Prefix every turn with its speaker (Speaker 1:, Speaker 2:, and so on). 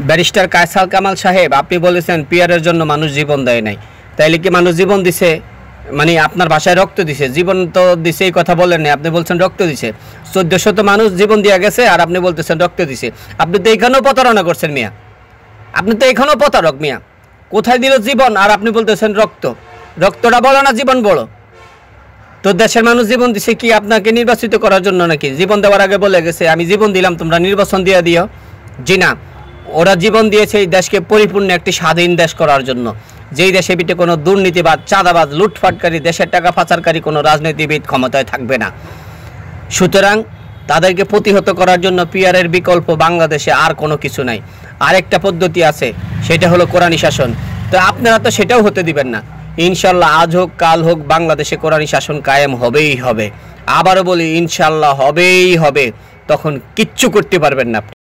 Speaker 1: Barrister Kaiser Kamal সাহেব, আপনি বলেছেন পিয়ারের জন্য মানুষ জীবন দেয় নাই, তাইলে কি মানুষ জীবন দিছে? মানে আপনার ভাষায় রক্ত দিছে, জীবন তো দিছে এই কথা বলেন না, আপনি বলছেন রক্ত দিছে। 1400 মানুষ জীবন দিয়ে গেছে আর আপনি বলতেছেন রক্ত দিছে। আপনি তো এইখানেও প্রতারণা করছেন মিয়া, আপনি তো এখানেও প্রতারক মিয়া। কোথায় দিল জীবন আর আপনি বলতেছেন রক্ত? রক্তটা বলো না, জীবন বলো। তো দেশের মানুষ জীবন দিছে কি আপনাকে নির্বাচিত করার জন্য নাকি? জীবন দেওয়ার আগে বলে গেছে আমি জীবন দিলাম, তোমরা নির্বাচন দিয়ে দিও। জি না, ওরা জীবন দিয়েছে এই দেশকে পরিপূর্ণ একটি স্বাধীন দেশ করার জন্য, যেই দেশে পিঠে কোনো দুর্নীতিবাদ, চাঁদাবাজ, লুটফাটকারী, দেশের টাকা পাচারকারী কোনো রাজনীতিবিদ ক্ষমতায় থাকবে না। সুতরাং তাদেরকে প্রতিহত করার জন্য পিয়ারের বিকল্প বাংলাদেশে আর কোনো কিছু নাই। আরেকটা পদ্ধতি আছে, সেটা হলো কোরআনী শাসন। তো আপনারা তো সেটাও হতে দিবেন না। ইনশাল্লাহ আজ হোক কাল হোক বাংলাদেশে কোরআনী শাসন কায়েম হবেই হবে। আবারও বলি ইনশাল্লাহ হবেই হবে, তখন কিচ্ছু করতে পারবেন না আপনি।